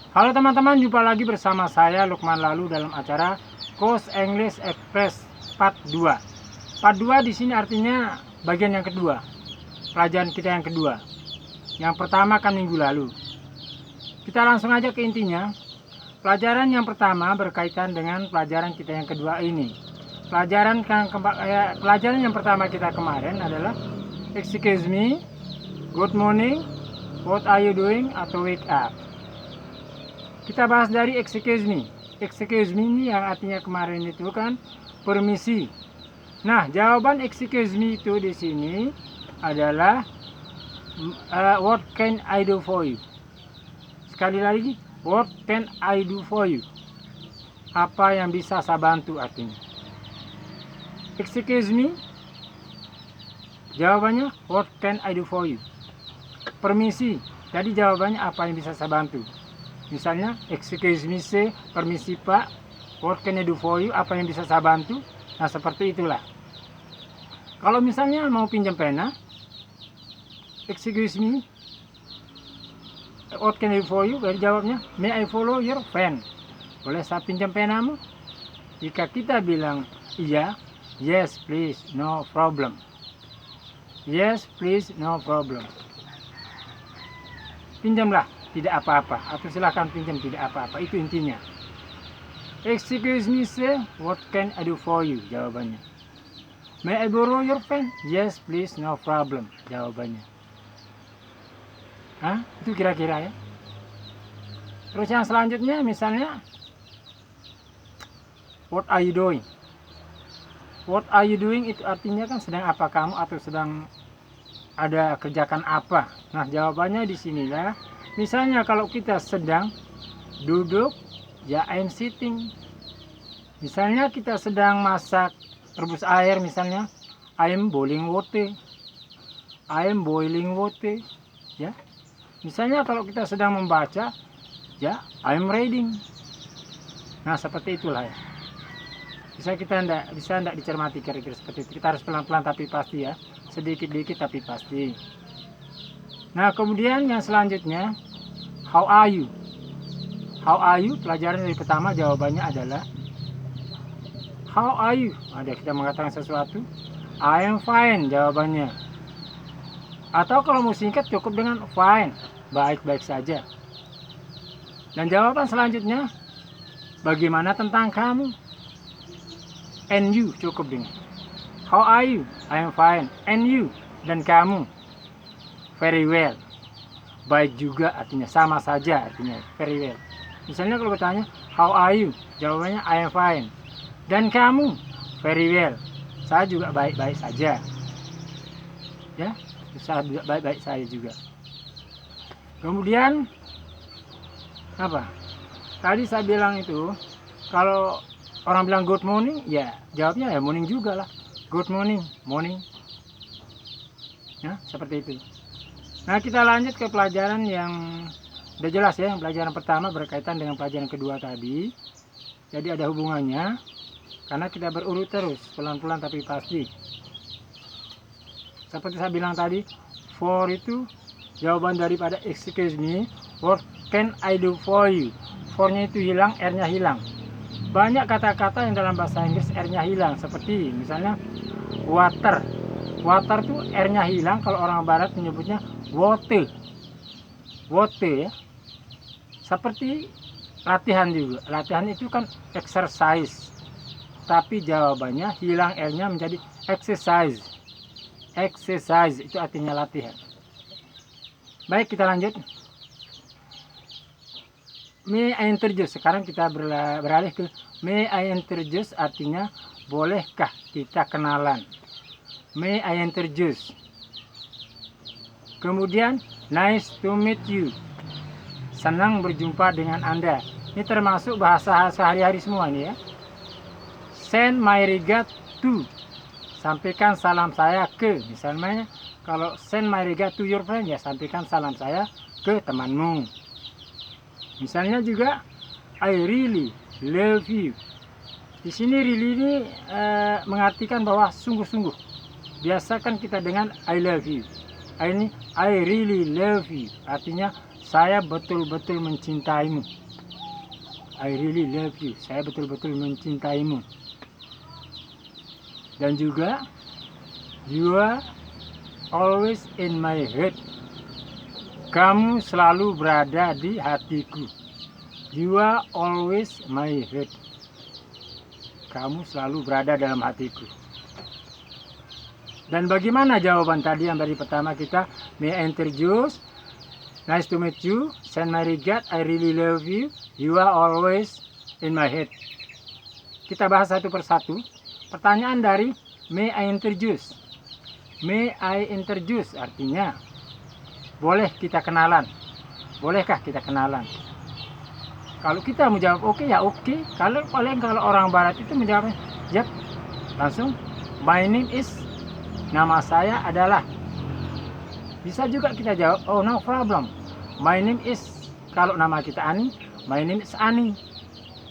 Halo teman-teman, jumpa lagi bersama saya Lukman Lalu dalam acara Coach English Express Part 2. Part 2 di sini artinya bagian yang kedua. Pelajaran kita yang kedua. Yang pertama kan minggu lalu. Kita langsung aja ke intinya. Pelajaran yang pertama berkaitan dengan pelajaran kita yang kedua ini. Pelajaran yang pertama kita kemarin adalah excuse me, good morning, what are you doing, atau wake up. Kita bahas dari excuse me. Excuse me ini yang artinya kemarin itu kan permisi. Nah, jawaban excuse me itu di sini adalah what can I do for you? Sekali lagi, what can I do for you? Apa yang bisa saya bantu artinya. Excuse me, jawabannya what can I do for you? Permisi, jadi jawabannya apa yang bisa saya bantu. Misalnya, excuse me, say, permisi pak, what can I do for you, apa yang bisa saya bantu. Nah, seperti itulah. Kalau misalnya mau pinjam pena, excuse me, what can I do for you, dari jawabnya, may I follow your pen, boleh saya pinjam penamu. Jika kita bilang iya, yes please, no problem. Yes please, no problem. Pinjamlah, tidak apa-apa, atau silahkan pinjam, tidak apa-apa, itu intinya. Excuse me sir, what can I do for you, jawabannya. May I borrow your pen? Yes please, no problem, jawabannya. Itu kira-kira ya. Terus yang selanjutnya misalnya, what are you doing? What are you doing itu artinya kan sedang apa kamu, atau sedang ada kerjakan apa. Nah, jawabannya di sinilah. Misalnya kalau kita sedang duduk, ya I'm sitting. Misalnya kita sedang masak rebus air, misalnya I'm boiling water. I'm boiling water. Ya. Misalnya kalau kita sedang membaca, ya I'm reading. Nah, seperti itulah ya. Bisa enggak dicermati kira-kira seperti itu. Kita harus pelan-pelan tapi pasti ya. Sedikit-sedikit tapi pasti. Nah, kemudian yang selanjutnya, how are you? How are you? Pelajaran dari pertama jawabannya adalah how are you? Ada kita mengatakan sesuatu, I am fine jawabannya. Atau kalau mau singkat cukup dengan fine, baik-baik saja. Dan jawaban selanjutnya, bagaimana tentang kamu? And you cukup dengan how are you? I am fine. And you? Dan kamu? Very well. Baik juga artinya, sama saja artinya, very well. Misalnya kalau bertanya how are you, jawabannya I am fine. Dan kamu? Very well. Saya juga baik-baik saja. Ya, saya juga baik-baik saja juga. Kemudian apa? Tadi saya bilang itu, kalau orang bilang good morning, ya jawabnya ya morning juga lah. Good morning, morning. Ya, seperti itu. Nah, kita lanjut ke pelajaran yang udah jelas ya. Pelajaran pertama berkaitan dengan pelajaran kedua tadi. Jadi ada hubungannya, karena kita berurut terus, pelan-pelan tapi pasti. Seperti saya bilang tadi, for itu jawaban daripada excuse me, what can I do for you. For-nya itu hilang, R-nya hilang. Banyak kata-kata yang dalam bahasa Inggris R-nya hilang, seperti misalnya water. Water tuh R-nya hilang, kalau orang barat menyebutnya water. Water ya. Seperti latihan juga. Latihan itu kan exercise. Tapi jawabannya hilang R-nya menjadi exercise. Exercise itu artinya latihan. Baik, kita lanjut. May I introduce. Sekarang kita beralih ke may I introduce, artinya bolehkah kita kenalan. May I introduce. Kemudian nice to meet you. Senang berjumpa dengan Anda. Ini termasuk bahasa sehari-hari semua ini ya. Send my regard to. Sampaikan salam saya ke. Misalnya kalau send my regard to your friend, ya sampaikan salam saya ke temanmu. Misalnya juga I really love you. Di sini really ini mengartikan bahwa sungguh-sungguh. Biasakan kita dengan I love you. Ini I really love you, artinya saya betul-betul mencintaimu. I really love you. Saya betul-betul mencintaimu. Dan juga, you are always in my head. Kamu selalu berada di hatiku. You are always my head. Kamu selalu berada dalam hatiku. Dan bagaimana jawaban tadi yang dari pertama kita? May I introduce? Nice to meet you. Send my regard. I really love you. You are always in my head. Kita bahas satu persatu. Pertanyaan dari may I introduce? May I introduce artinya boleh kita kenalan. Bolehkah kita kenalan? Kalau kita menjawab oke, ya oke. Kalau orang barat itu menjawabnya, yap, langsung my name is, nama saya adalah. Bisa juga kita jawab, oh no problem. My name is, kalau nama kita Ani, my name is Ani.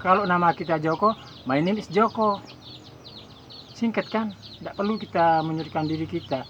Kalau nama kita Joko, my name is Joko. Singkat kan? Tidak perlu kita menyebutkan diri kita.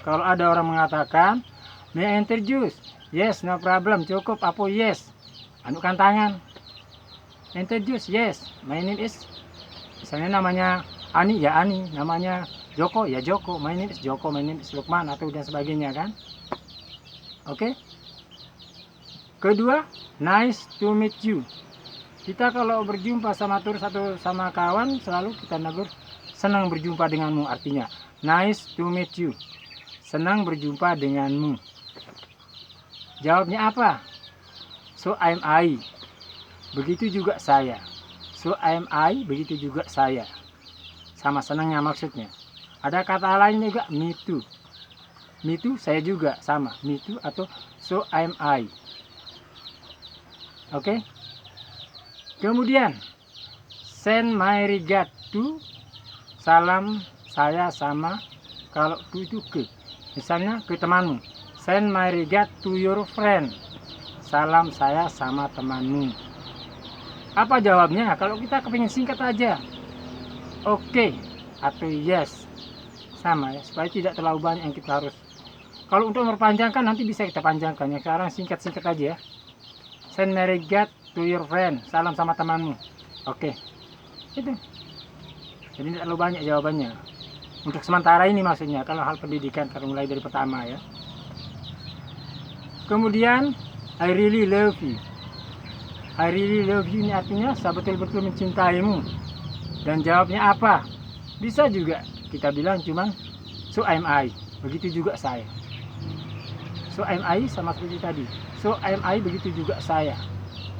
Kalau ada orang mengatakan, may I introduce? Yes, no problem. Cukup apa yes? Anukkan tangan. Introduce, yes. My name is, misalnya namanya Ani, ya Ani. Namanya Joko, ya Joko. My name is Joko, my name is Lukman, atau dan sebagainya kan? Oke. Kedua, nice to meet you. Kita kalau berjumpa sama terus atau sama kawan, selalu kita negur, senang berjumpa denganmu. Artinya, nice to meet you. Senang berjumpa denganmu. Jawabnya apa? So am I. Begitu juga saya. So am I, begitu juga saya. Sama senangnya maksudnya. Ada kata lain juga, me too. Me too, saya juga, sama. Me too atau so am I. Oke. Kemudian, send my regard to, salam saya sama, kalau to itu ke. Misalnya ke temanmu. Send my regard to your friend. Salam saya sama temanmu. Apa jawabnya? Kalau kita kepingin singkat aja. Oke atau yes. Sama ya, supaya tidak terlalu banyak yang kita harus. Kalau untuk memperpanjangkan nanti bisa kita panjangkan. Yang sekarang singkat-singkat aja ya. Send my regard to your friend. Salam sama temanmu. Oke. Itu. Jadi tidak terlalu banyak jawabannya. Untuk sementara ini maksudnya. Kalau hal pendidikan, kita mulai dari pertama ya. Kemudian, I really love you. I really love you ini artinya saya betul-betul mencintaimu. Dan jawabnya apa? Bisa juga kita bilang cuman so am I. Begitu juga saya. So am I sama seperti tadi. So am I begitu juga saya.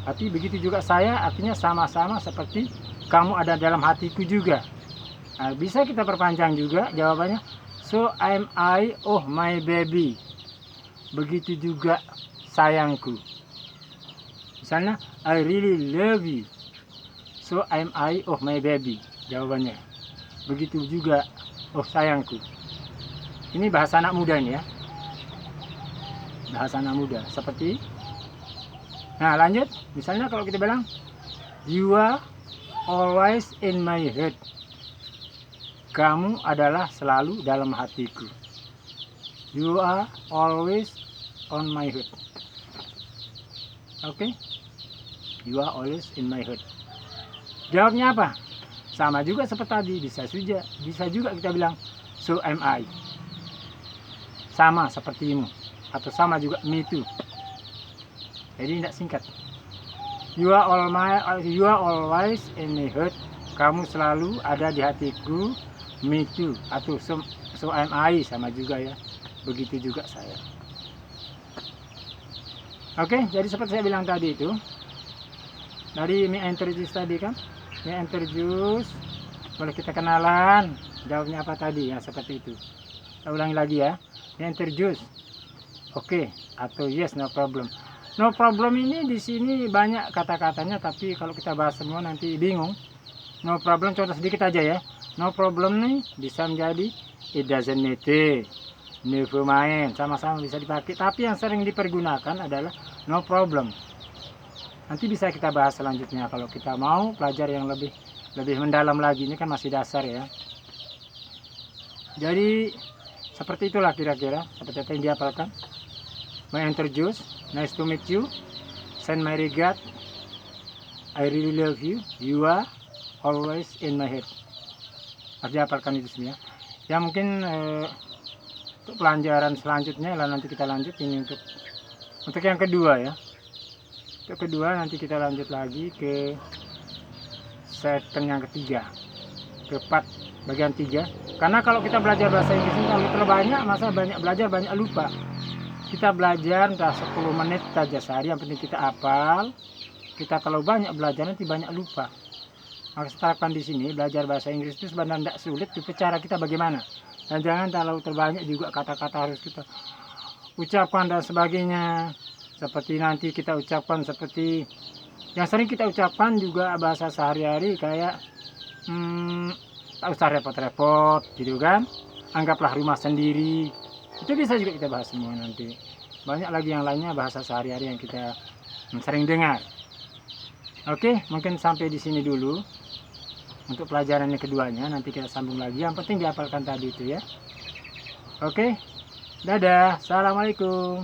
Tapi begitu juga saya artinya sama-sama seperti kamu ada dalam hatiku juga. Nah, bisa kita perpanjang juga jawabannya. So am I, oh my baby. Begitu juga sayangku. Misalnya, I really love you. So am I, oh my baby. Jawabannya. Begitu juga, oh sayangku. Ini bahasa anak muda ini ya. Bahasa anak muda. Seperti, nah lanjut. Misalnya kalau kita bilang, you are always in my head. Kamu adalah selalu dalam hatiku. You are always on my head. Oke. You are always in my head. Jawabnya apa? Sama juga seperti tadi. Bisa juga kita bilang so am I. Sama sepertimu. Atau sama juga me too. Jadi tidak singkat. You are always in my head. Kamu selalu ada di hatiku. Me too. Atau so am I. Sama juga ya. Begitu juga saya. Oke, jadi seperti saya bilang tadi itu. Dari me introduce tadi kan. Me introduce. Boleh kita kenalan. Jawabnya apa tadi? Ya seperti itu. Saya ulangi lagi ya. Me introduce. Oke, atau yes, no problem. No problem ini di sini banyak kata-katanya. Tapi kalau kita bahas semua nanti bingung. No problem, contoh sedikit aja ya. No problem nih bisa menjadi it doesn't matter. Never mind, sama-sama bisa dipakai. Tapi yang sering dipergunakan adalah no problem. Nanti bisa kita bahas selanjutnya kalau kita mau belajar yang lebih mendalam lagi. Ini kan masih dasar ya. Jadi seperti itulah kira-kira seperti apa yang dihafalkan. May introduce, Nice to meet you. Send my regard. I really love you. You are always in my head. Harus dihafalkan itu semua. Ya mungkin untuk pelajaran selanjutnya lah nanti kita lanjut ini untuk yang kedua ya. Untuk kedua nanti kita lanjut lagi ke segmen yang ketiga, ke part bagian 3. Karena kalau kita belajar bahasa Inggris ini kalau terlalu banyak, masa banyak belajar banyak lupa. Kita belajar entah 10 menit saja sehari, yang penting kita hafal. Kita kalau banyak belajar nanti banyak lupa. Maka terapkan di sini belajar bahasa Inggris itu sebenarnya tidak sulit, tapi cara kita bagaimana. Dan jangan terlalu terbanyak juga kata-kata harus kita ucapkan dan sebagainya. Seperti nanti kita ucapkan seperti yang sering kita ucapkan juga bahasa sehari-hari kayak tak usah repot-repot gitu kan. Anggaplah rumah sendiri. Itu bisa juga kita bahas semua nanti. Banyak lagi yang lainnya bahasa sehari-hari yang kita sering dengar. Oke, mungkin sampai di sini dulu untuk pelajaran yang keduanya. Nanti kita sambung lagi. Yang penting dihafalkan tadi itu ya. Oke, dadah. Assalamualaikum.